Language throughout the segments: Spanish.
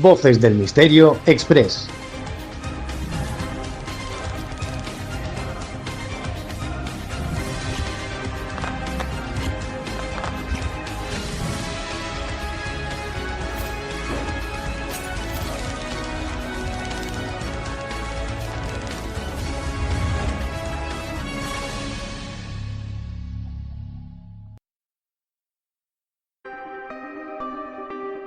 Voces del Misterio Express.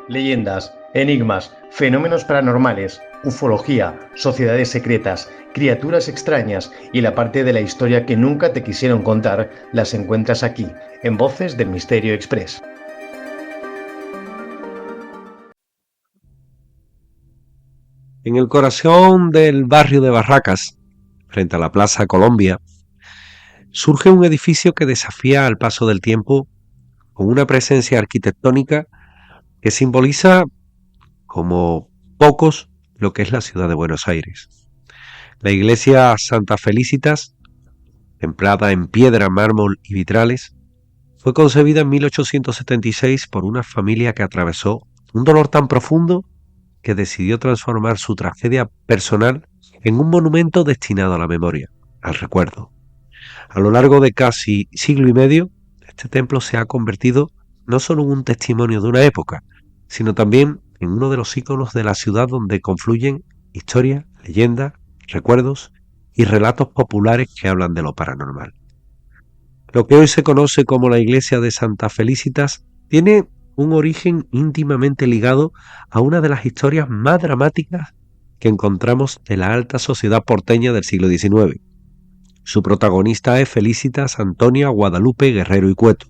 Leyendas, enigmas, fenómenos paranormales, ufología, sociedades secretas, criaturas extrañas y la parte de la historia que nunca te quisieron contar las encuentras aquí, en Voces del Misterio Express. En el corazón del barrio de Barracas, frente a la Plaza Colombia, surge un edificio que desafía al paso del tiempo con una presencia arquitectónica que simboliza como pocos lo que es la ciudad de Buenos Aires. La iglesia Santa Felicitas, templada en piedra, mármol y vitrales, fue concebida en 1876 por una familia que atravesó un dolor tan profundo que decidió transformar su tragedia personal en un monumento destinado a la memoria, al recuerdo. A lo largo de casi siglo y medio, este templo se ha convertido no solo en un testimonio de una época, sino también en uno de los íconos de la ciudad donde confluyen historia, leyenda, recuerdos y relatos populares que hablan de lo paranormal. Lo que hoy se conoce como la iglesia de Santa Felicitas tiene un origen íntimamente ligado a una de las historias más dramáticas que encontramos en la alta sociedad porteña del siglo XIX. Su protagonista es Felicitas Antonia Guadalupe Guerrero y Cueto,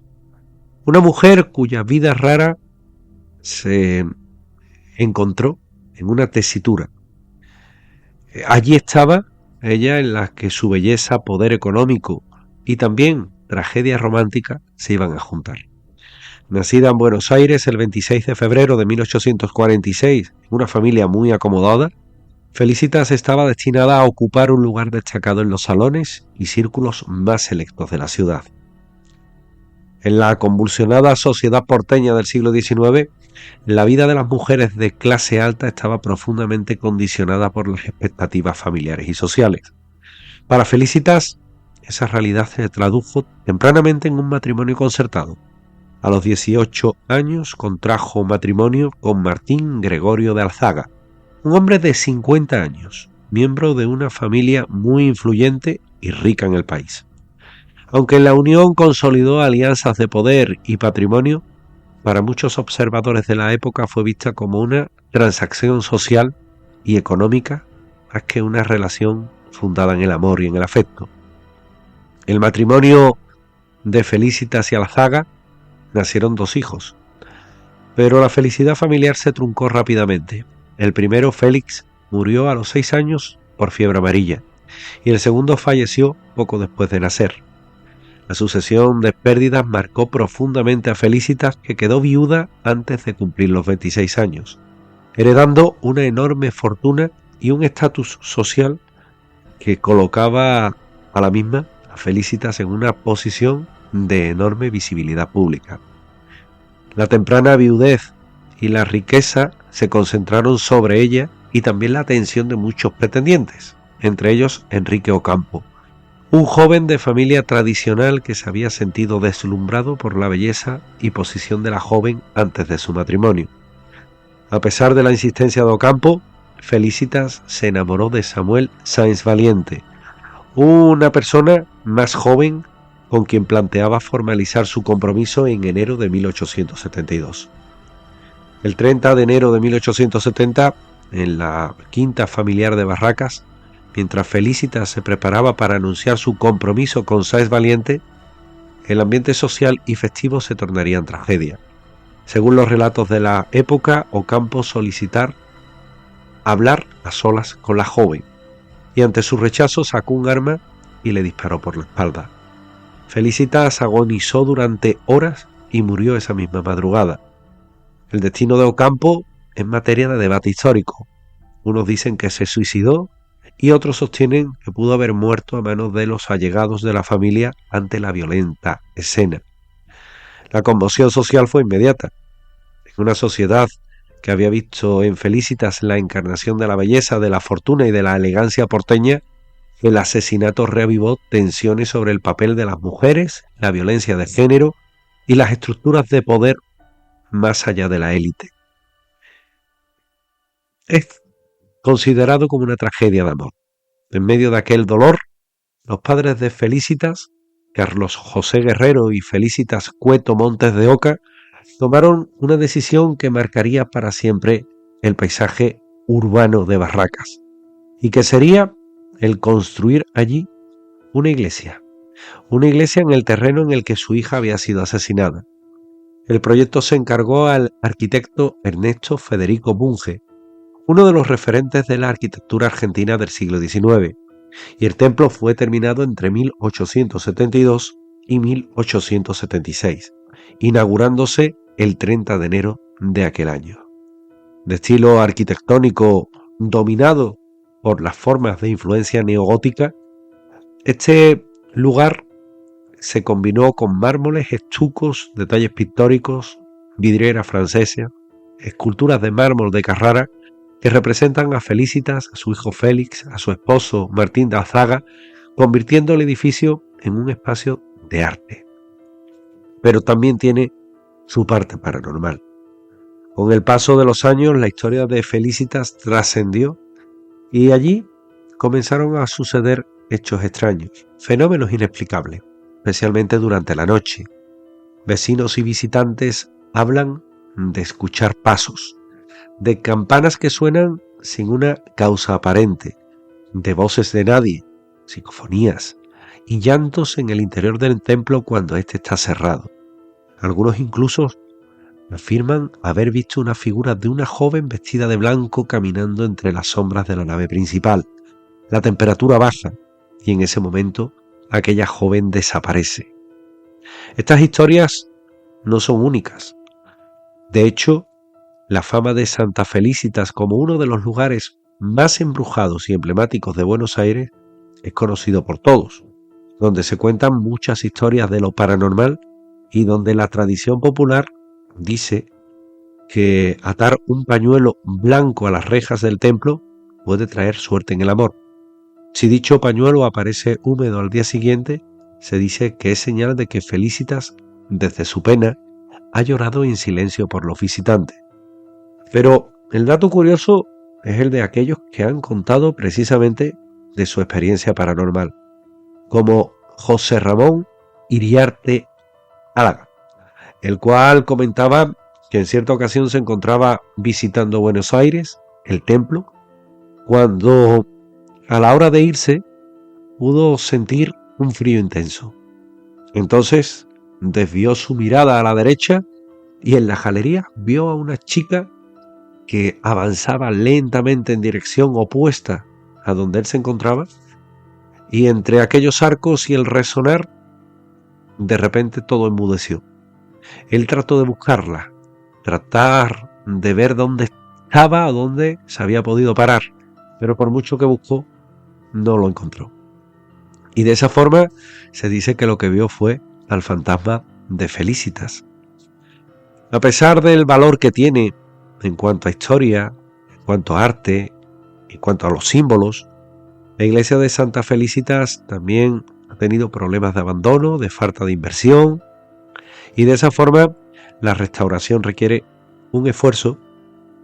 una mujer cuya vida rara se encontró en una tesitura. Allí estaba ella en la que su belleza, poder económico y también tragedia romántica se iban a juntar. Nacida en Buenos Aires el 26 de febrero de 1846, en una familia muy acomodada, Felicitas estaba destinada a ocupar un lugar destacado en los salones y círculos más selectos de la ciudad. En la convulsionada sociedad porteña del siglo XIX, la vida de las mujeres de clase alta estaba profundamente condicionada por las expectativas familiares y sociales. Para Felicitas, esa realidad se tradujo tempranamente en un matrimonio concertado. A los 18 años contrajo matrimonio con Martín Gregorio de Alzaga, un hombre de 50 años, miembro de una familia muy influyente y rica en el país. Aunque la unión consolidó alianzas de poder y patrimonio, para muchos observadores de la época fue vista como una transacción social y económica más que una relación fundada en el amor y en el afecto. El matrimonio de Felicitas y Alzaga nacieron 2 hijos, pero la felicidad familiar se truncó rápidamente. El primero, Félix, murió a los 6 años por fiebre amarilla y el segundo falleció poco después de nacer. La sucesión de pérdidas marcó profundamente a Felicitas, que quedó viuda antes de cumplir los 26 años, heredando una enorme fortuna y un estatus social que colocaba a la misma, a Felicitas, en una posición de enorme visibilidad pública. La temprana viudez y la riqueza se concentraron sobre ella y también la atención de muchos pretendientes, entre ellos Enrique Ocampo, un joven de familia tradicional que se había sentido deslumbrado por la belleza y posición de la joven antes de su matrimonio. A pesar de la insistencia de Ocampo, Felicitas se enamoró de Samuel Sáenz Valiente, una persona más joven con quien planteaba formalizar su compromiso en enero de 1872. El 30 de enero de 1870, en la quinta familiar de Barracas, mientras Felicitas se preparaba para anunciar su compromiso con Sáenz Valiente, el ambiente social y festivo se tornaría en tragedia. Según los relatos de la época, Ocampo solicitó hablar a solas con la joven, y ante su rechazo sacó un arma y le disparó por la espalda. Felicitas agonizó durante horas y murió esa misma madrugada. El destino de Ocampo es materia de debate histórico. Unos dicen que se suicidó y otros sostienen que pudo haber muerto a manos de los allegados de la familia ante la violenta escena. La conmoción social fue inmediata. En una sociedad que había visto en Felicitas la encarnación de la belleza, de la fortuna y de la elegancia porteña, el asesinato reavivó tensiones sobre el papel de las mujeres, la violencia de género y las estructuras de poder más allá de la élite. Es considerado como una tragedia de amor. En medio de aquel dolor, los padres de Felicitas, Carlos José Guerrero y Felicitas Cueto Montes de Oca, tomaron una decisión que marcaría para siempre el paisaje urbano de Barracas, y que sería el construir allí una iglesia en el terreno en el que su hija había sido asesinada. El proyecto se encargó al arquitecto Ernesto Federico Bunge, uno de los referentes de la arquitectura argentina del siglo XIX, y el templo fue terminado entre 1872 y 1876, inaugurándose el 30 de enero de aquel año. De estilo arquitectónico dominado por las formas de influencia neogótica, este lugar se combinó con mármoles, estucos, detalles pictóricos, vidrieras francesas, esculturas de mármol de Carrara que representan a Felicitas, a su hijo Félix, a su esposo Martín de Azaga, convirtiendo el edificio en un espacio de arte. Pero también tiene su parte paranormal. Con el paso de los años, la historia de Felicitas trascendió y allí comenzaron a suceder hechos extraños, fenómenos inexplicables, especialmente durante la noche. Vecinos y visitantes hablan de escuchar pasos, de campanas que suenan sin una causa aparente, de voces de nadie, psicofonías y llantos en el interior del templo cuando éste está cerrado. Algunos incluso afirman haber visto una figura de una joven vestida de blanco caminando entre las sombras de la nave principal. La temperatura baja y en ese momento aquella joven desaparece. Estas historias no son únicas. De hecho, la fama de Santa Felicitas como uno de los lugares más embrujados y emblemáticos de Buenos Aires es conocido por todos, donde se cuentan muchas historias de lo paranormal y donde la tradición popular dice que atar un pañuelo blanco a las rejas del templo puede traer suerte en el amor. Si dicho pañuelo aparece húmedo al día siguiente, se dice que es señal de que Felicitas, desde su pena, ha llorado en silencio por los visitantes. Pero el dato curioso es el de aquellos que han contado precisamente de su experiencia paranormal, como José Ramón Iriarte Álaga, el cual comentaba que en cierta ocasión se encontraba visitando Buenos Aires, el templo, cuando a la hora de irse pudo sentir un frío intenso. Entonces desvió su mirada a la derecha y en la galería vio a una chica que avanzaba lentamente en dirección opuesta a donde él se encontraba, y entre aquellos arcos y el resonar, de repente todo enmudeció. Él trató de buscarla, tratar de ver dónde estaba o dónde se había podido parar, pero por mucho que buscó, no lo encontró. Y de esa forma se dice que lo que vio fue al fantasma de Felicitas. A pesar del valor que tiene en cuanto a historia, en cuanto a arte, en cuanto a los símbolos, la iglesia de Santa Felicitas también ha tenido problemas de abandono, de falta de inversión, y de esa forma la restauración requiere un esfuerzo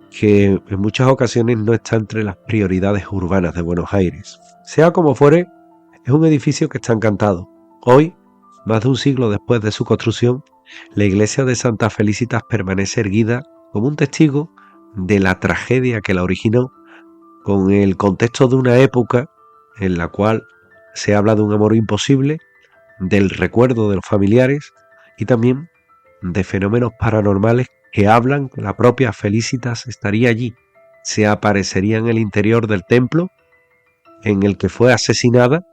que en muchas ocasiones no está entre las prioridades urbanas de Buenos Aires. Sea como fuere, es un edificio que está encantado. Hoy, más de un siglo después de su construcción, la iglesia de Santa Felicitas permanece erguida como un testigo de la tragedia que la originó, con el contexto de una época en la cual se habla de un amor imposible, del recuerdo de los familiares y también de fenómenos paranormales que hablan que la propia Felicitas estaría allí, se aparecería en el interior del templo en el que fue asesinada,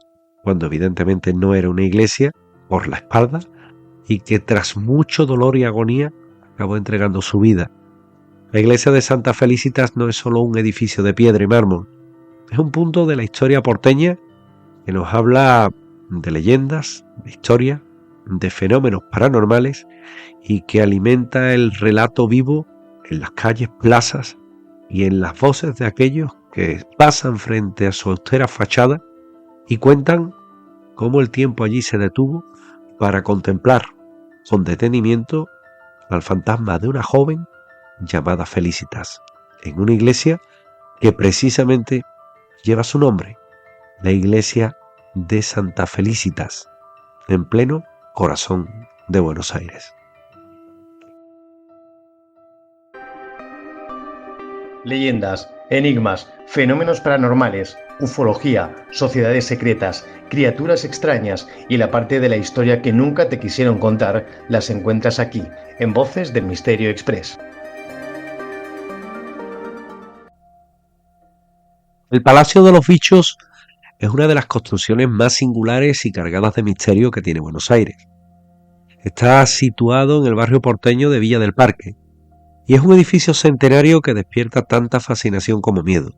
cuando evidentemente no era una iglesia, por la espalda, y que tras mucho dolor y agonía acabó entregando su vida. La iglesia de Santa Felicitas no es solo un edificio de piedra y mármol, es un punto de la historia porteña que nos habla de leyendas, de historia, de fenómenos paranormales y que alimenta el relato vivo en las calles, plazas y en las voces de aquellos que pasan frente a su austera fachada y cuentan cómo el tiempo allí se detuvo para contemplar con detenimiento al fantasma de una joven llamada Felicitas, en una iglesia que precisamente lleva su nombre, la iglesia de Santa Felicitas, en pleno corazón de Buenos Aires. Leyendas, enigmas, fenómenos paranormales, ufología, sociedades secretas, criaturas extrañas y la parte de la historia que nunca te quisieron contar las encuentras aquí, en Voces del Misterio Express. El Palacio de los Bichos es una de las construcciones más singulares y cargadas de misterio que tiene Buenos Aires. Está situado en el barrio porteño de Villa del Parque y es un edificio centenario que despierta tanta fascinación como miedo.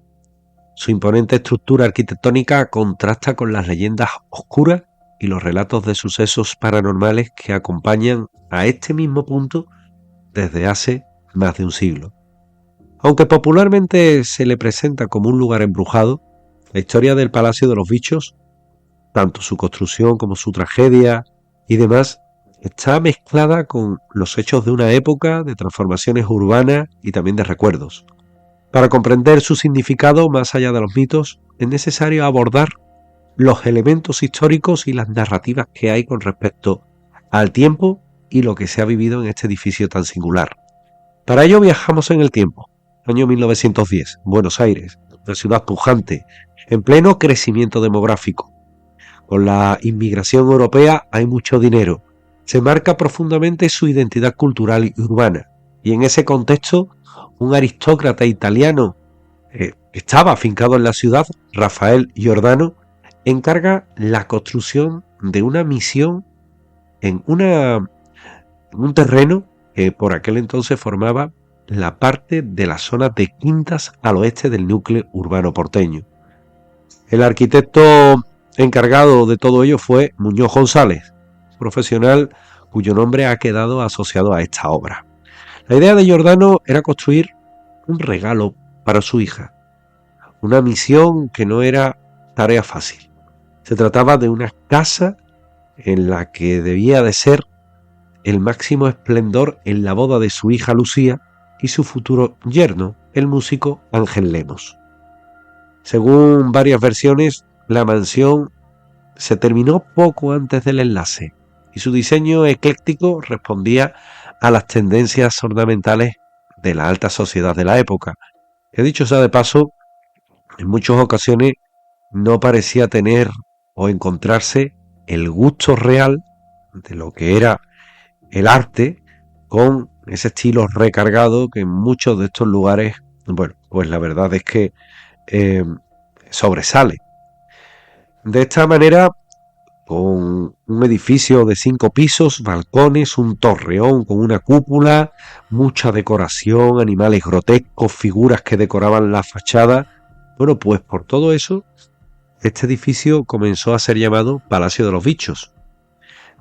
Su imponente estructura arquitectónica contrasta con las leyendas oscuras y los relatos de sucesos paranormales que acompañan a este mismo punto desde hace más de un siglo. Aunque popularmente se le presenta como un lugar embrujado, la historia del Palacio de los Bichos, tanto su construcción como su tragedia y demás, está mezclada con los hechos de una época, de transformaciones urbanas y también de recuerdos. Para comprender su significado más allá de los mitos, es necesario abordar los elementos históricos y las narrativas que hay con respecto al tiempo y lo que se ha vivido en este edificio tan singular. Para ello viajamos en el tiempo. Año 1910, Buenos Aires, una ciudad pujante, en pleno crecimiento demográfico. Con la inmigración europea hay mucho dinero. Se marca profundamente su identidad cultural y urbana. Y en ese contexto, un aristócrata italiano que estaba afincado en la ciudad, Rafael Giordano, encarga la construcción de una misión en un terreno que por aquel entonces formaba la parte de la zona de Quintas al oeste del núcleo urbano porteño. El arquitecto encargado de todo ello fue Muñoz González, profesional cuyo nombre ha quedado asociado a esta obra. La idea de Giordano era construir un regalo para su hija, una misión que no era tarea fácil. Se trataba de una casa en la que debía de ser el máximo esplendor en la boda de su hija Lucía y su futuro yerno, el músico Ángel Lemos. Según varias versiones, la mansión se terminó poco antes del enlace y su diseño ecléctico respondía a las tendencias ornamentales de la alta sociedad de la época, que dicho sea de paso, en muchas ocasiones no parecía tener o encontrarse el gusto real de lo que era el arte con ese estilo recargado que en muchos de estos lugares, bueno, pues la verdad es que sobresale. De esta manera, con un edificio de 5 pisos, balcones, un torreón con una cúpula, mucha decoración, animales grotescos, figuras que decoraban la fachada. Bueno, pues por todo eso, este edificio comenzó a ser llamado Palacio de los Bichos.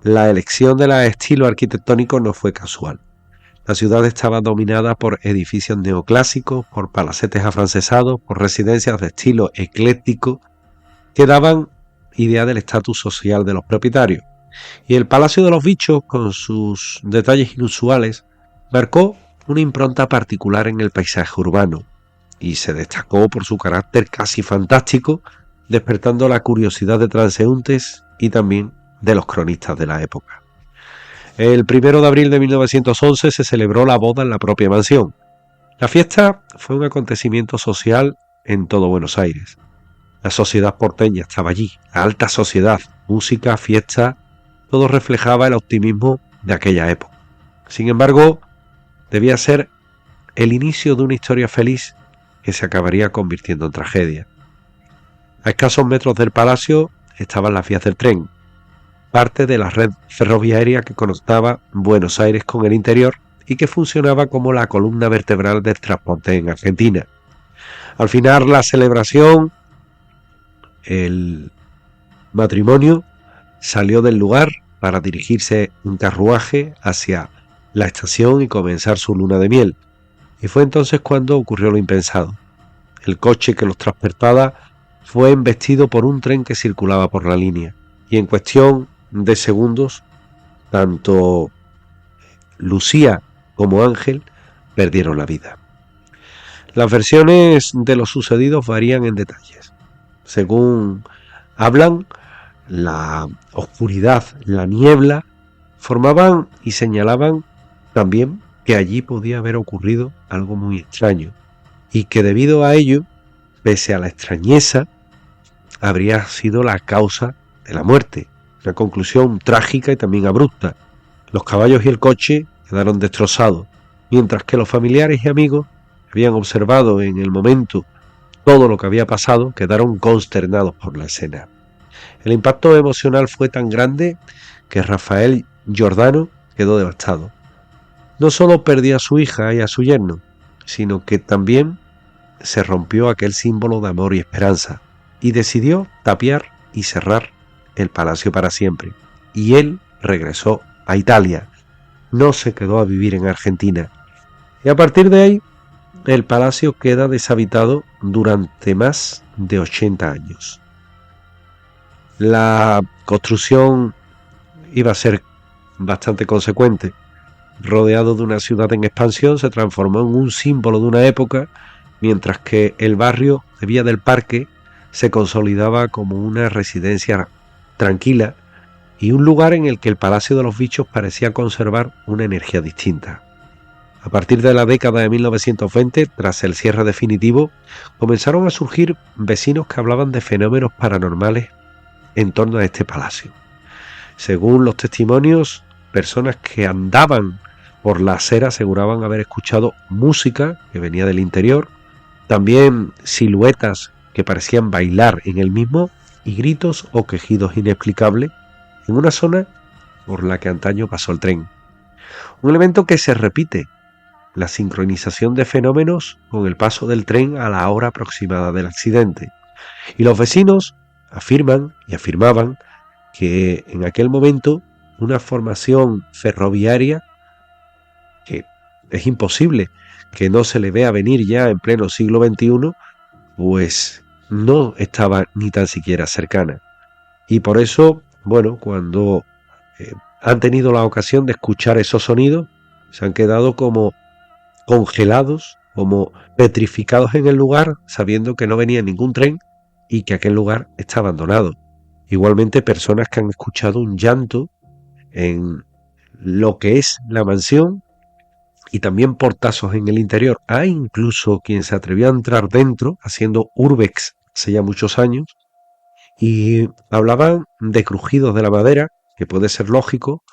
La elección del estilo arquitectónico no fue casual. La ciudad estaba dominada por edificios neoclásicos, por palacetes afrancesados, por residencias de estilo ecléctico que daban idea del estatus social de los propietarios. Y el Palacio de los Bichos, con sus detalles inusuales, marcó una impronta particular en el paisaje urbano y se destacó por su carácter casi fantástico, despertando la curiosidad de transeúntes y también de los cronistas de la época. El 1 de abril de 1911 se celebró la boda en la propia mansión. La fiesta fue un acontecimiento social en todo Buenos Aires. La sociedad porteña estaba allí, la alta sociedad, música, fiesta, todo reflejaba el optimismo de aquella época. Sin embargo, debía ser el inicio de una historia feliz que se acabaría convirtiendo en tragedia. A escasos metros del palacio estaban las vías del tren, parte de la red ferroviaria que conectaba Buenos Aires con el interior y que funcionaba como la columna vertebral del transporte en Argentina. Al final la celebración, el matrimonio salió del lugar para dirigirse en carruaje hacia la estación y comenzar su luna de miel. Y fue entonces cuando ocurrió lo impensado. El coche que los transportaba fue embestido por un tren que circulaba por la línea, y en cuestión de segundos, tanto Lucía como Ángel perdieron la vida. Las versiones de lo sucedido varían en detalles. Según hablan, la oscuridad, la niebla, formaban y señalaban también que allí podía haber ocurrido algo muy extraño, y que debido a ello, pese a la extrañeza, habría sido la causa de la muerte. Una conclusión trágica y también abrupta. Los caballos y el coche quedaron destrozados, mientras que los familiares y amigos que habían observado en el momento todo lo que había pasado quedaron consternados por la escena. El impacto emocional fue tan grande que Rafael Giordano quedó devastado. No solo perdió a su hija y a su yerno, sino que también se rompió aquel símbolo de amor y esperanza, y decidió tapiar y cerrar el palacio para siempre. Y él regresó a Italia, no se quedó a vivir en Argentina. Y a partir de ahí, el palacio queda deshabitado durante más de 80 años. La construcción iba a ser bastante consecuente. Rodeado de una ciudad en expansión, se transformó en un símbolo de una época, mientras que el barrio de Villa del Parque se consolidaba como una residencia tranquila y un lugar en el que el Palacio de los Bichos parecía conservar una energía distinta. A partir de la década de 1920, tras el cierre definitivo, comenzaron a surgir vecinos que hablaban de fenómenos paranormales en torno a este palacio. Según los testimonios, personas que andaban por la acera aseguraban haber escuchado música que venía del interior, también siluetas que parecían bailar en el mismo y gritos o quejidos inexplicables en una zona por la que antaño pasó el tren. Un elemento que se repite, la sincronización de fenómenos con el paso del tren a la hora aproximada del accidente. Y los vecinos afirman y afirmaban que en aquel momento una formación ferroviaria que es imposible que no se le vea venir ya en pleno siglo XXI, pues no estaba ni tan siquiera cercana. Y por eso, bueno, cuando han tenido la ocasión de escuchar esos sonidos, se han quedado como congelados, como petrificados en el lugar, sabiendo que no venía ningún tren y que aquel lugar está abandonado. Igualmente, personas que han escuchado un llanto en lo que es la mansión y también portazos en el interior. Hay incluso quien se atrevió a entrar dentro haciendo urbex hace ya muchos años y hablaban de crujidos de la madera, que puede ser lógico,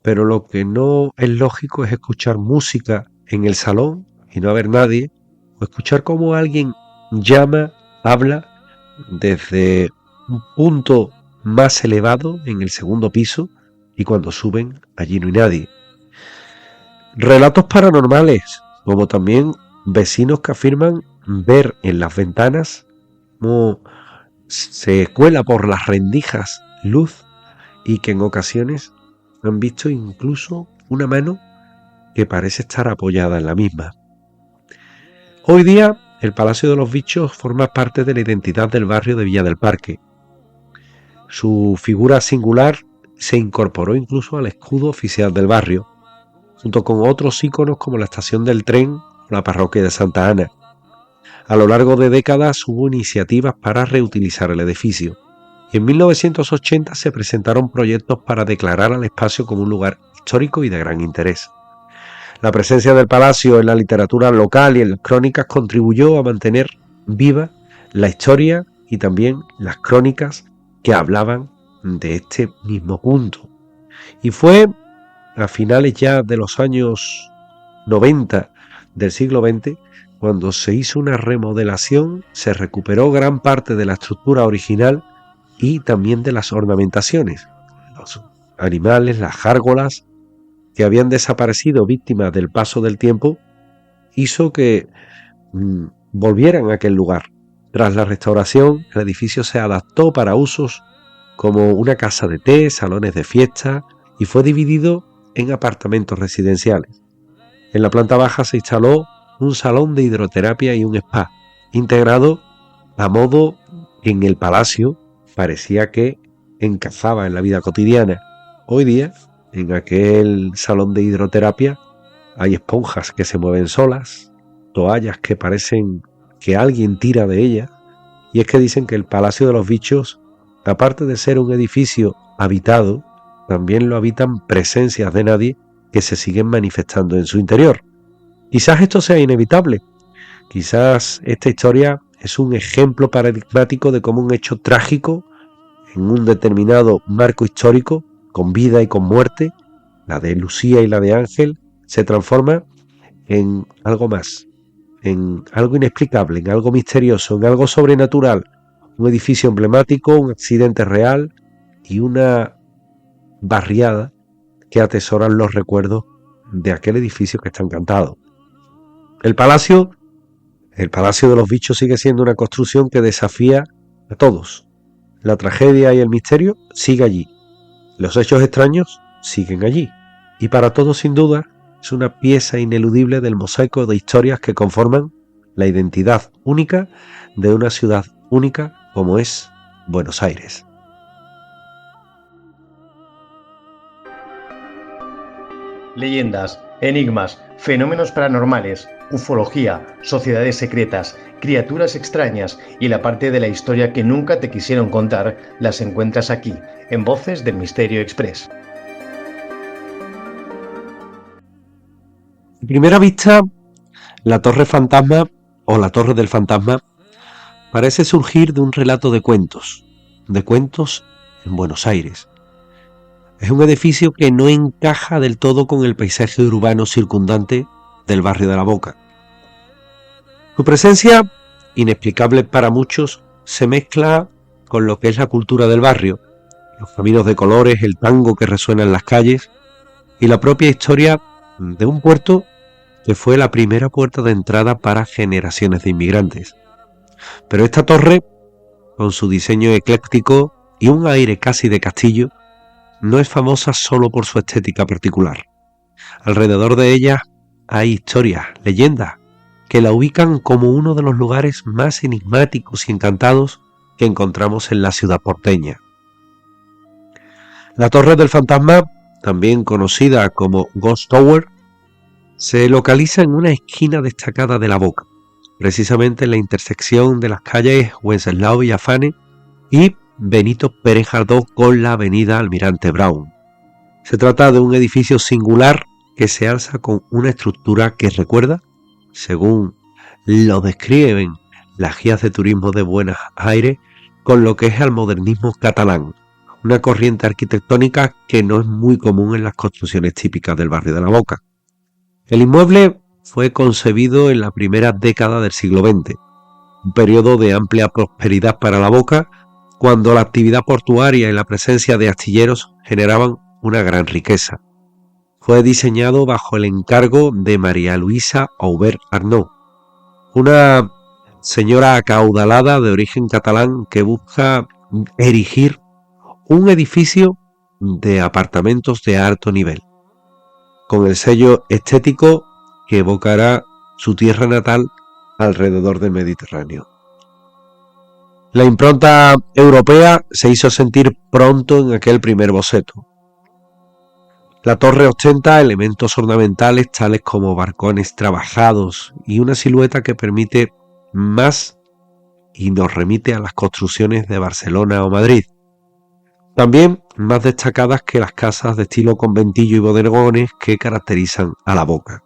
pero lo que no es lógico es escuchar música en el salón y no haber nadie, o escuchar cómo alguien llama, habla desde un punto más elevado en el segundo piso y cuando suben allí no hay nadie. Relatos paranormales, como también vecinos que afirman ver en las ventanas cómo se cuela por las rendijas luz y que en ocasiones han visto incluso una mano que parece estar apoyada en la misma. Hoy día el Palacio de los Bichos forma parte de la identidad del barrio de Villa del Parque. Su figura singular se incorporó incluso al escudo oficial del barrio, junto con otros íconos como la estación del tren o la parroquia de Santa Ana. A lo largo de décadas hubo iniciativas para reutilizar el edificio. Y en 1980 se presentaron proyectos para declarar al espacio como un lugar histórico y de gran interés. La presencia del palacio en la literatura local y en las crónicas contribuyó a mantener viva la historia y también las crónicas que hablaban de este mismo punto. Y fue a finales ya de los años 90 del siglo XX cuando se hizo una remodelación, se recuperó gran parte de la estructura original y también de las ornamentaciones, los animales, las gárgolas que habían desaparecido víctimas del paso del tiempo, hizo que volvieran a aquel lugar. Tras la restauración, el edificio se adaptó para usos como una casa de té, salones de fiesta y fue dividido en apartamentos residenciales. En la planta baja se instaló un salón de hidroterapia y un spa, integrado a modo que en el palacio parecía que encajaba en la vida cotidiana. Hoy día, en aquel salón de hidroterapia, hay esponjas que se mueven solas, toallas que parecen que alguien tira de ellas, y es que dicen que el Palacio de los Bichos, aparte de ser un edificio habitado, también lo habitan presencias de nadie que se siguen manifestando en su interior. Quizás esto sea inevitable, quizás esta historia es un ejemplo paradigmático de cómo un hecho trágico en un determinado marco histórico, con vida y con muerte, la de Lucía y la de Ángel, se transforma en algo más, en algo inexplicable, en algo misterioso, en algo sobrenatural, un edificio emblemático, un accidente real y una barriada que atesoran los recuerdos de aquel edificio que está encantado. El Palacio de los Bichos sigue siendo una construcción que desafía a todos. La tragedia y el misterio sigue allí. Los hechos extraños siguen allí. Y para todos, sin duda, es una pieza ineludible del mosaico de historias que conforman la identidad única de una ciudad única como es Buenos Aires. Leyendas, enigmas, fenómenos paranormales, ufología, sociedades secretas, criaturas extrañas y la parte de la historia que nunca te quisieron contar las encuentras aquí, en Voces del Misterio Express. A primera vista, la Torre Fantasma o la Torre del Fantasma parece surgir de un relato de cuentos en Buenos Aires. Es un edificio que no encaja del todo con el paisaje urbano circundante del barrio de La Boca. Su presencia, inexplicable para muchos, se mezcla con lo que es la cultura del barrio, los caminos de colores, el tango que resuena en las calles y la propia historia de un puerto que fue la primera puerta de entrada para generaciones de inmigrantes. Pero esta torre, con su diseño ecléctico y un aire casi de castillo, no es famosa solo por su estética particular. Alrededor de ella hay historias, leyendas, que la ubican como uno de los lugares más enigmáticos y encantados que encontramos en la ciudad porteña. La Torre del Fantasma, también conocida como Ghost Tower, se localiza en una esquina destacada de La Boca, precisamente en la intersección de las calles Wenceslao Villafane y Benito Pérez Galdós con la avenida Almirante Brown. Se trata de un edificio singular que se alza con una estructura que recuerda, según lo describen las guías de turismo de Buenos Aires, con lo que es el modernismo catalán, una corriente arquitectónica que no es muy común en las construcciones típicas del barrio de La Boca. El inmueble fue concebido en la primera década del siglo XX, un periodo de amplia prosperidad para La Boca, cuando la actividad portuaria y la presencia de astilleros generaban una gran riqueza. Fue diseñado bajo el encargo de María Luisa Aubert Arnaud, una señora acaudalada de origen catalán que busca erigir un edificio de apartamentos de alto nivel, con el sello estético que evocará su tierra natal alrededor del Mediterráneo. La impronta europea se hizo sentir pronto en aquel primer boceto. La torre ostenta elementos ornamentales tales como barcones trabajados y una silueta que permite más y nos remite a las construcciones de Barcelona o Madrid. También más destacadas que las casas de estilo conventillo y bodegones que caracterizan a La Boca.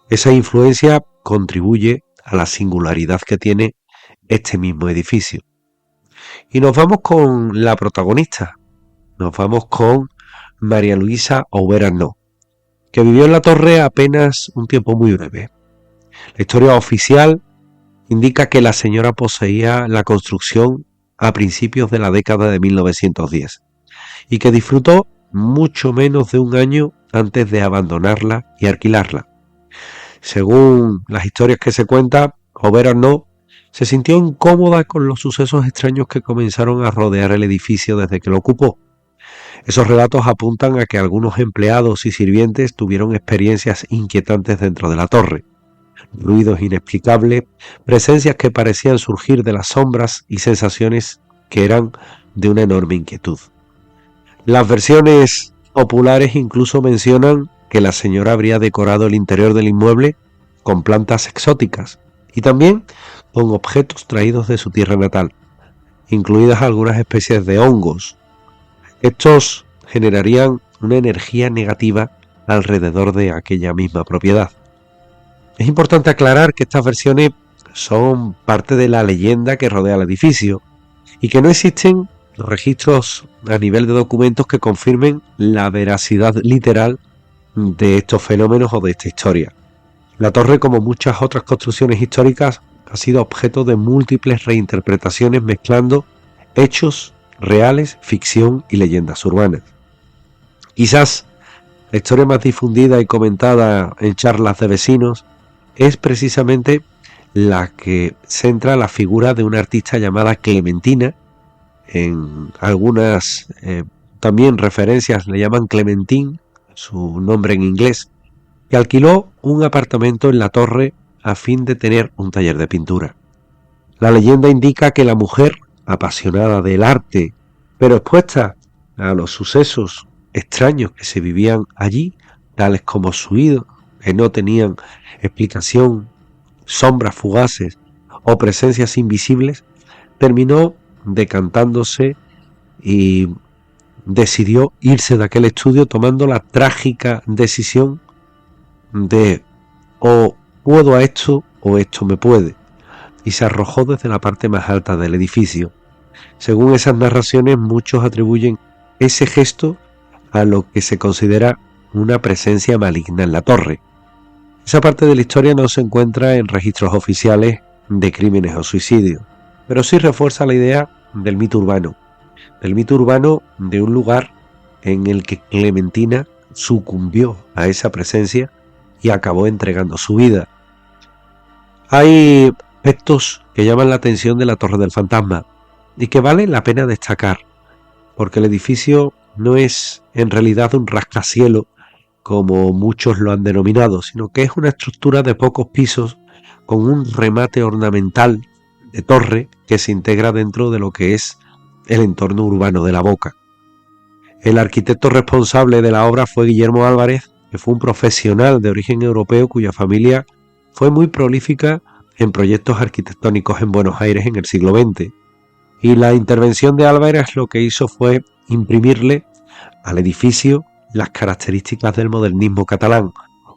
Esa influencia contribuye a la singularidad que tiene este mismo edificio. Y nos vamos con la protagonista, nos vamos con María Luisa Aubert Arnaud, que vivió en la torre apenas un tiempo muy breve. La historia oficial indica que la señora poseía la construcción a principios de la década de 1910 y que disfrutó mucho menos de un año antes de abandonarla y alquilarla. Según las historias que se cuentan, Aubert Arnaud se sintió incómoda con los sucesos extraños que comenzaron a rodear el edificio desde que lo ocupó. Esos relatos apuntan a que algunos empleados y sirvientes tuvieron experiencias inquietantes dentro de la torre. ruidos inexplicables, presencias que parecían surgir de las sombras y sensaciones que eran de una enorme inquietud. Las versiones populares incluso mencionan que la señora habría decorado el interior del inmueble con plantas exóticas y también con objetos traídos de su tierra natal, incluidas algunas especies de hongos. Estos generarían una energía negativa alrededor de aquella misma propiedad. Es importante aclarar que estas versiones son parte de la leyenda que rodea el edificio y que no existen registros a nivel de documentos que confirmen la veracidad literal de estos fenómenos o de esta historia. La torre, como muchas otras construcciones históricas, ha sido objeto de múltiples reinterpretaciones mezclando hechos reales, ficción y leyendas urbanas. Quizás la historia más difundida y comentada en charlas de vecinos es precisamente la que centra la figura de una artista llamada Clementina. En algunas también referencias le llaman Clementine, su nombre en inglés, que alquiló un apartamento en la torre a fin de tener un taller de pintura. La leyenda indica que la mujer, apasionada del arte, pero expuesta a los sucesos extraños que se vivían allí, tales como ruidos que no tenían explicación, sombras fugaces o presencias invisibles, terminó decantándose y decidió irse de aquel estudio tomando la trágica decisión de o puedo a esto o esto me puede, y se arrojó desde la parte más alta del edificio. Según esas narraciones, muchos atribuyen ese gesto a lo que se considera una presencia maligna en la torre. Esa parte de la historia no se encuentra en registros oficiales de crímenes o suicidios, pero sí refuerza la idea del mito urbano de un lugar en el que Clementina sucumbió a esa presencia y acabó entregando su vida. Hay aspectos que llaman la atención de la Torre del Fantasma y que vale la pena destacar, porque el edificio no es en realidad un rascacielos como muchos lo han denominado, sino que es una estructura de pocos pisos con un remate ornamental de torre que se integra dentro de lo que es el entorno urbano de La Boca. El arquitecto responsable de la obra fue Guillermo Álvarez, que fue un profesional de origen europeo cuya familia fue muy prolífica en proyectos arquitectónicos en Buenos Aires en el siglo XX. Y la intervención de Álvarez lo que hizo fue imprimirle al edificio las características del modernismo catalán,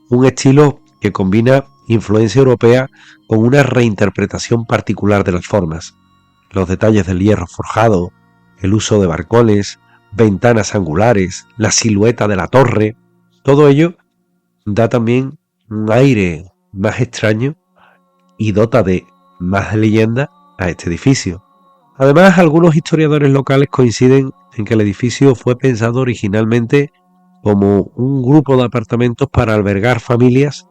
un estilo que combina influencia europea con una reinterpretación particular de las formas. Los detalles del hierro forjado, el uso de balcones, ventanas angulares, la silueta de la torre, todo ello da también un aire más extraño y dota de más leyenda a este edificio. Además, algunos historiadores locales coinciden en que el edificio fue pensado originalmente como un grupo de apartamentos para albergar familias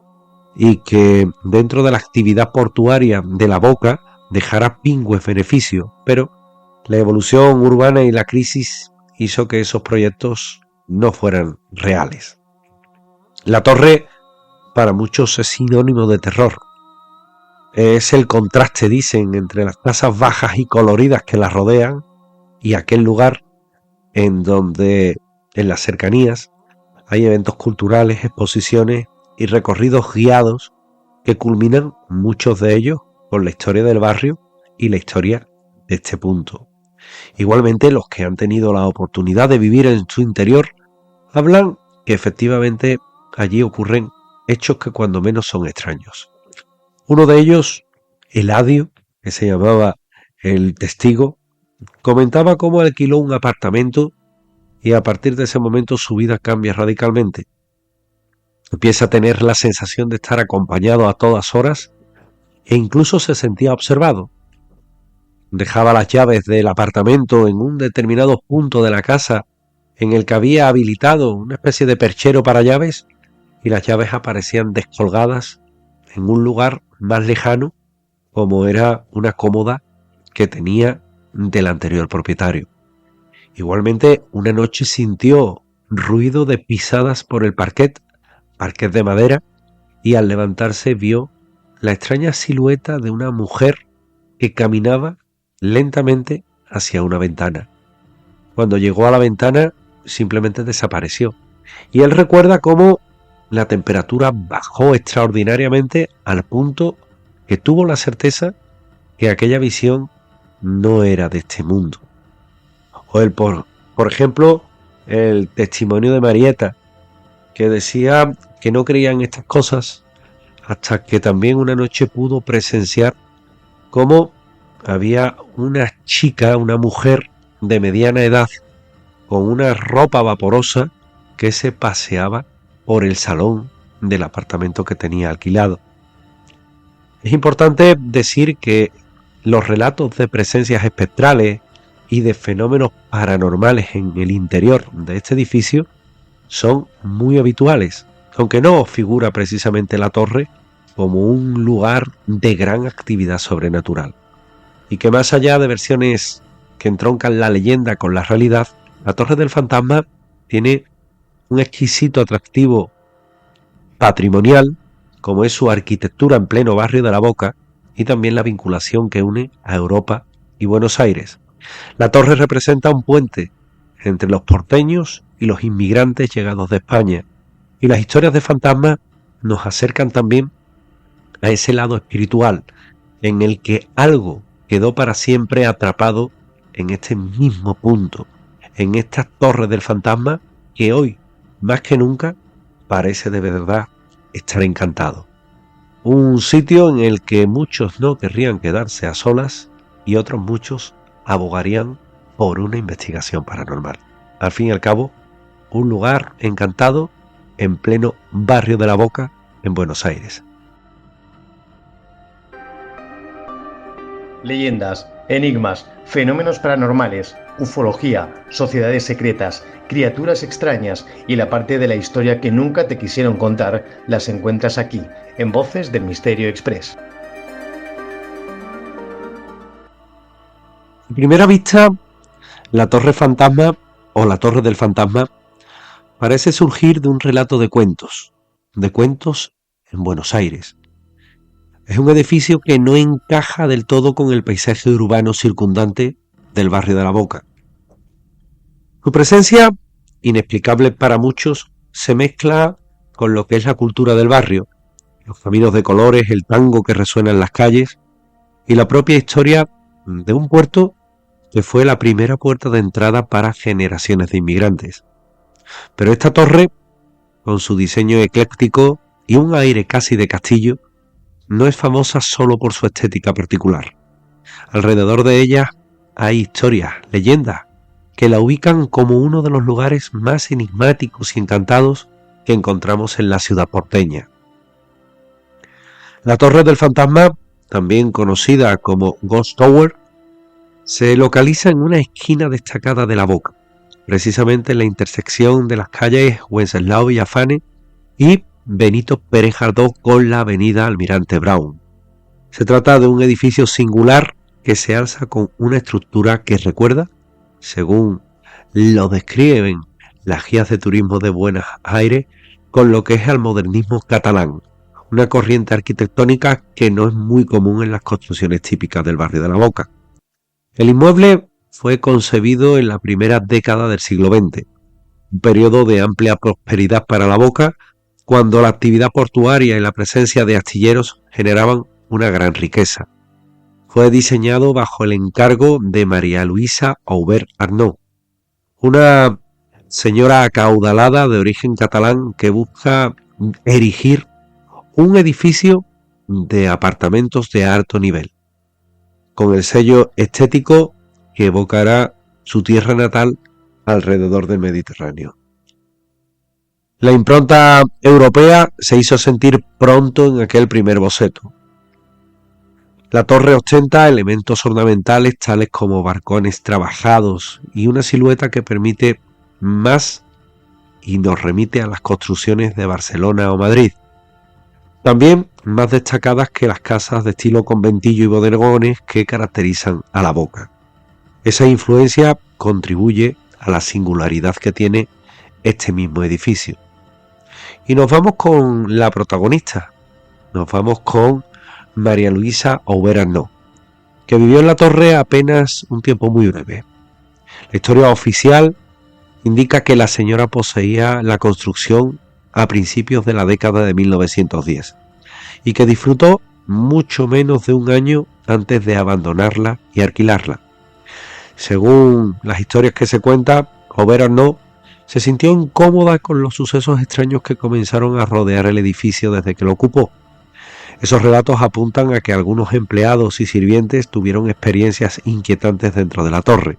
y que dentro de la actividad portuaria de La Boca dejara pingües beneficios, pero la evolución urbana y la crisis hizo que esos proyectos no fueran reales. La torre para muchos es sinónimo de terror. Es el contraste, dicen, entre las casas bajas y coloridas que la rodean y aquel lugar en donde en las cercanías hay eventos culturales, exposiciones y recorridos guiados que culminan, muchos de ellos, con la historia del barrio y la historia de este punto. Igualmente, los que han tenido la oportunidad de vivir en su interior hablan que efectivamente allí ocurren hechos que cuando menos son extraños. Uno de ellos, Eladio, que se llamaba el testigo, comentaba cómo alquiló un apartamento y a partir de ese momento su vida cambia radicalmente. Empieza a tener la sensación de estar acompañado a todas horas e incluso se sentía observado. Dejaba las llaves del apartamento en un determinado punto de la casa en el que había habilitado una especie de perchero para llaves y las llaves aparecían descolgadas en un lugar más lejano, como era una cómoda que tenía del anterior propietario. Igualmente, una noche sintió ruido de pisadas por el parquet de madera, y al levantarse vio la extraña silueta de una mujer que caminaba lentamente hacia una ventana. Cuando llegó a la ventana, simplemente desapareció. Y él recuerda cómo la temperatura bajó extraordinariamente al punto que tuvo la certeza que aquella visión no era de este mundo. O por ejemplo, el testimonio de Marieta, que decía que no creía en estas cosas hasta que también una noche pudo presenciar cómo había una chica, una mujer de mediana edad, con una ropa vaporosa que se paseaba por el salón del apartamento que tenía alquilado. Es importante decir que los relatos de presencias espectrales y de fenómenos paranormales en el interior de este edificio son muy habituales, aunque no figura precisamente la torre como un lugar de gran actividad sobrenatural. Y que más allá de versiones que entroncan la leyenda con la realidad, la Torre del Fantasma tiene un exquisito atractivo patrimonial, como es su arquitectura en pleno barrio de La Boca, y también la vinculación que une a Europa y Buenos Aires. La torre representa un puente entre los porteños y los inmigrantes llegados de España, y las historias de fantasmas nos acercan también a ese lado espiritual, en el que algo quedó para siempre atrapado en este mismo punto, en esta torre del fantasma que hoy, más que nunca, parece de verdad estar encantado. Un sitio en el que muchos no querrían quedarse a solas y otros muchos abogarían por una investigación paranormal. Al fin y al cabo, un lugar encantado en pleno barrio de La Boca, en Buenos Aires. Leyendas, enigmas, fenómenos paranormales, ufología, sociedades secretas, criaturas extrañas y la parte de la historia que nunca te quisieron contar las encuentras aquí, en Voces del Misterio Express. A primera vista, la Torre Fantasma o la Torre del Fantasma parece surgir de un relato de cuentos en Buenos Aires. Es un edificio que no encaja del todo con el paisaje urbano circundante del barrio de La Boca. Su presencia, inexplicable para muchos, se mezcla con lo que es la cultura del barrio, los caminos de colores, el tango que resuena en las calles y la propia historia de un puerto que fue la primera puerta de entrada para generaciones de inmigrantes. Pero esta torre, con su diseño ecléctico y un aire casi de castillo, no es famosa solo por su estética particular. Alrededor de ella hay historias, leyendas, que la ubican como uno de los lugares más enigmáticos y encantados que encontramos en la ciudad porteña. La Torre del Fantasma, también conocida como Ghost Tower, se localiza en una esquina destacada de La Boca, precisamente en la intersección de las calles Wenceslao Villafane y Benito Pérez Galdós con la avenida Almirante Brown. Se trata de un edificio singular que se alza con una estructura que recuerda, según lo describen las guías de turismo de Buenos Aires, con lo que es el modernismo catalán, una corriente arquitectónica que no es muy común en las construcciones típicas del barrio de La Boca. El inmueble fue concebido en la primera década del siglo XX, un periodo de amplia prosperidad para La Boca, cuando la actividad portuaria y la presencia de astilleros generaban una gran riqueza. Fue diseñado bajo el encargo de María Luisa Aubert Arnaud, una señora acaudalada de origen catalán que busca erigir un edificio de apartamentos de alto nivel, con el sello estético que evocará su tierra natal alrededor del Mediterráneo. La impronta europea se hizo sentir pronto en aquel primer boceto. La torre ostenta elementos ornamentales tales como barcones trabajados y una silueta que permite más y nos remite a las construcciones de Barcelona o Madrid. También más destacadas que las casas de estilo conventillo y bodegones que caracterizan a La Boca. Esa influencia contribuye a la singularidad que tiene este mismo edificio. Y nos vamos con la protagonista, nos vamos con María Luisa Ober Arnault, que vivió en la torre apenas un tiempo muy breve. La historia oficial indica que la señora poseía la construcción a principios de la década de 1910 y que disfrutó mucho menos de un año antes de abandonarla y alquilarla. Según las historias que se cuentan, Ober Arnault se sintió incómoda con los sucesos extraños que comenzaron a rodear el edificio desde que lo ocupó. Esos relatos apuntan a que algunos empleados y sirvientes tuvieron experiencias inquietantes dentro de la torre.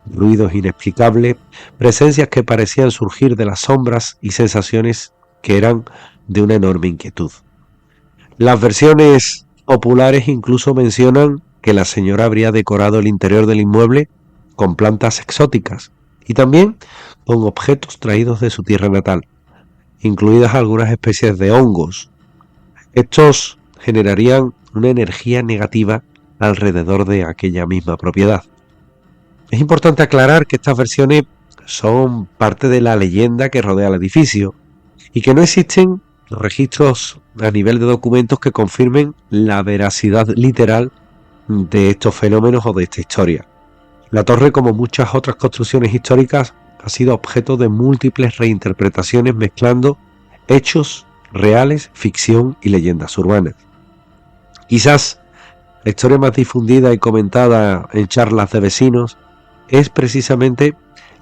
Ruidos inexplicables, presencias que parecían surgir de las sombras y sensaciones que eran de una enorme inquietud. Las versiones populares incluso mencionan que la señora habría decorado el interior del inmueble con plantas exóticas y también con objetos traídos de su tierra natal, incluidas algunas especies de hongos. Estos generarían una energía negativa alrededor de aquella misma propiedad. Es importante aclarar que estas versiones son parte de la leyenda que rodea el edificio y que no existen registros a nivel de documentos que confirmen la veracidad literal de estos fenómenos o de esta historia. La torre, como muchas otras construcciones históricas, ha sido objeto de múltiples reinterpretaciones mezclando hechos reales, ficción y leyendas urbanas. Quizás la historia más difundida y comentada en charlas de vecinos es precisamente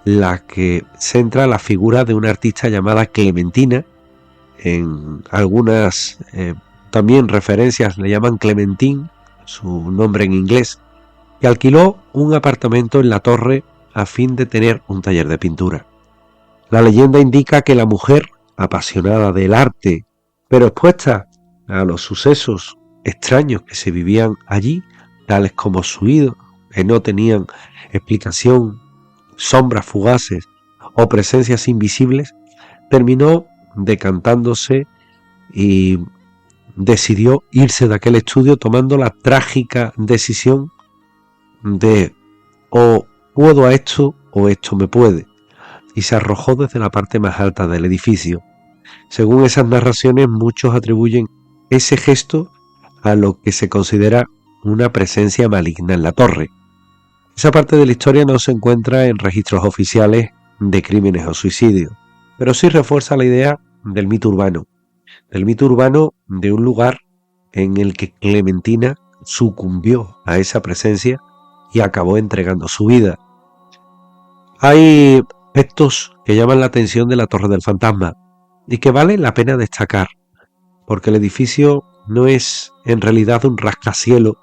la que centra la figura de una artista llamada Clementina. En algunas también referencias le llaman Clementine, su nombre en inglés, que alquiló un apartamento en la torre a fin de tener un taller de pintura. La leyenda indica que la mujer, apasionada del arte, pero expuesta a los sucesos extraños que se vivían allí, tales como suidos que no tenían explicación, sombras fugaces o presencias invisibles, terminó decantándose y decidió irse de aquel estudio tomando la trágica decisión de o puedo a esto o esto me puede, y se arrojó desde la parte más alta del edificio. Según esas narraciones, muchos atribuyen ese gesto a lo que se considera una presencia maligna en la torre. Esa parte de la historia no se encuentra en registros oficiales de crímenes o suicidios, pero sí refuerza la idea del mito urbano de un lugar en el que Clementina sucumbió a esa presencia y acabó entregando su vida. Hay aspectos que llaman la atención de la Torre del Fantasma y que vale la pena destacar, porque el edificio no es en realidad un rascacielos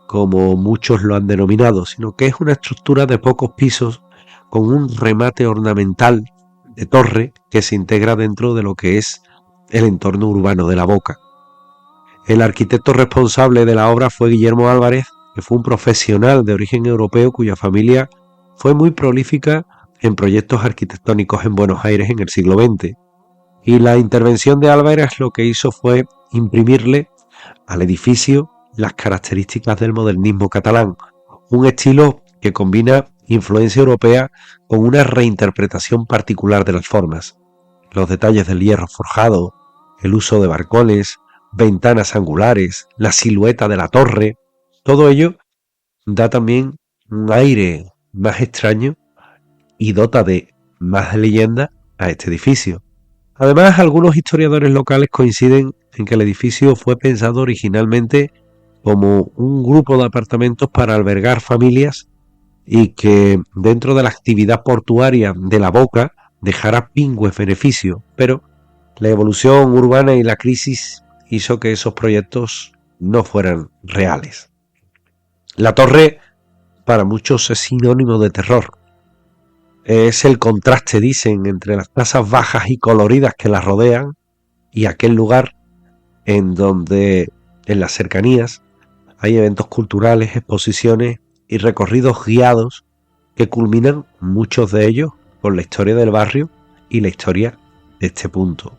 como muchos lo han denominado, sino que es una estructura de pocos pisos con un remate ornamental de torre que se integra dentro de lo que es el entorno urbano de La Boca. El arquitecto responsable de la obra fue Guillermo Álvarez, que fue un profesional de origen europeo cuya familia fue muy prolífica en proyectos arquitectónicos en Buenos Aires en el siglo XX. Y la intervención de Álvarez lo que hizo fue imprimirle al edificio las características del modernismo catalán, un estilo que combina influencia europea con una reinterpretación particular de las formas. Los detalles del hierro forjado, el uso de balcones, ventanas angulares, la silueta de la torre, todo ello da también un aire más extraño y dota de más leyenda a este edificio. Además, algunos historiadores locales coinciden en que el edificio fue pensado originalmente como un grupo de apartamentos para albergar familias y que dentro de la actividad portuaria de La Boca dejara pingües beneficios, pero la evolución urbana y la crisis hizo que esos proyectos no fueran reales. La torre para muchos es sinónimo de terror. Es el contraste, dicen, entre las casas bajas y coloridas que la rodean y aquel lugar en donde en las cercanías hay eventos culturales, exposiciones y recorridos guiados que culminan, muchos de ellos, con la historia del barrio y la historia de este punto.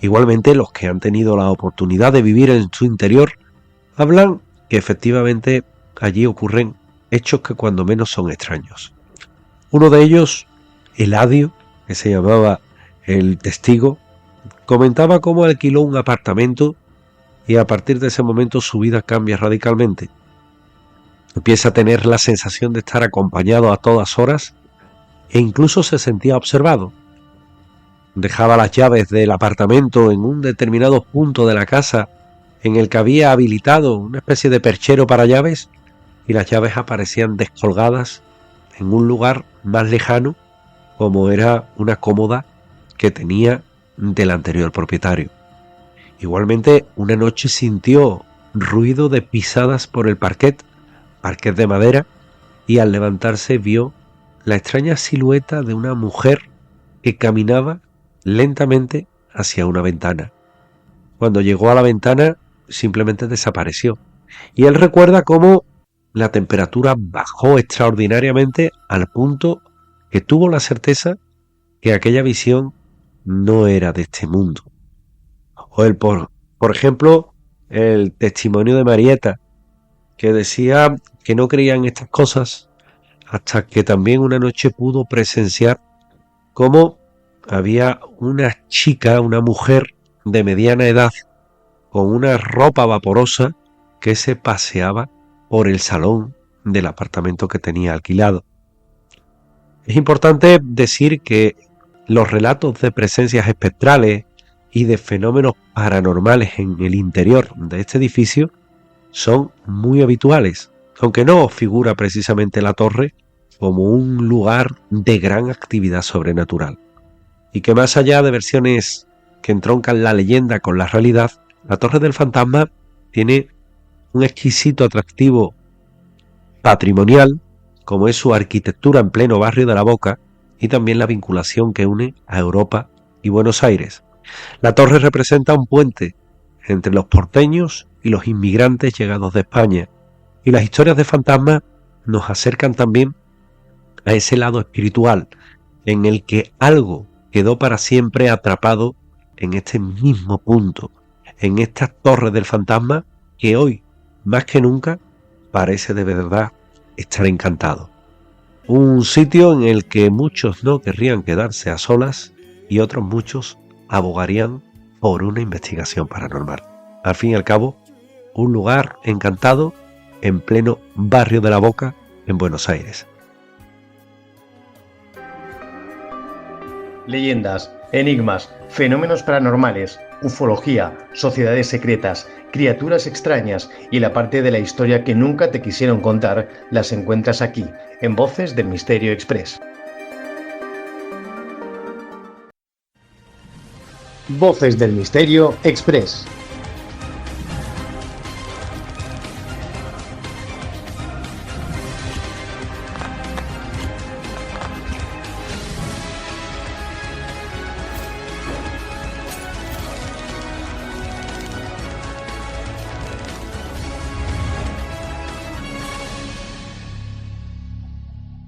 Igualmente, los que han tenido la oportunidad de vivir en su interior hablan que efectivamente allí ocurren hechos que cuando menos son extraños. Uno de ellos, Eladio, que se llamaba el testigo, comentaba cómo alquiló un apartamento y a partir de ese momento su vida cambia radicalmente. Empieza a tener la sensación de estar acompañado a todas horas e incluso se sentía observado. Dejaba las llaves del apartamento en un determinado punto de la casa en el que había habilitado una especie de perchero para llaves y las llaves aparecían descolgadas en un lugar más lejano, como era una cómoda que tenía del anterior propietario. Igualmente, una noche sintió ruido de pisadas por el parquet de madera, y al levantarse vio la extraña silueta de una mujer que caminaba lentamente hacia una ventana. Cuando llegó a la ventana, simplemente desapareció, y él recuerda cómo la temperatura bajó extraordinariamente al punto que tuvo la certeza que aquella visión no era de este mundo. O por ejemplo, el testimonio de Marieta, que decía que no creía en estas cosas hasta que también una noche pudo presenciar cómo había una chica, una mujer de mediana edad, con una ropa vaporosa que se paseaba por el salón del apartamento que tenía alquilado. Es importante decir que los relatos de presencias espectrales y de fenómenos paranormales en el interior de este edificio son muy habituales, aunque no figura precisamente la torre como un lugar de gran actividad sobrenatural. Y que más allá de versiones que entroncan la leyenda con la realidad, la Torre del Fantasma tiene un exquisito atractivo patrimonial, como es su arquitectura en pleno barrio de La Boca y también la vinculación que une a Europa y Buenos Aires. La torre representa un puente entre los porteños y los inmigrantes llegados de España, y las historias de fantasmas nos acercan también a ese lado espiritual en el que algo quedó para siempre atrapado en este mismo punto, en esta torre del fantasma que hoy, más que nunca, parece de verdad estar encantado. Un sitio en el que muchos no querrían quedarse a solas y otros muchos abogarían por una investigación paranormal. Al fin y al cabo, un lugar encantado en pleno barrio de La Boca, en Buenos Aires. Leyendas, enigmas, fenómenos paranormales, ufología, sociedades secretas, criaturas extrañas y la parte de la historia que nunca te quisieron contar las encuentras aquí, en Voces del Misterio Express. Voces del Misterio Express.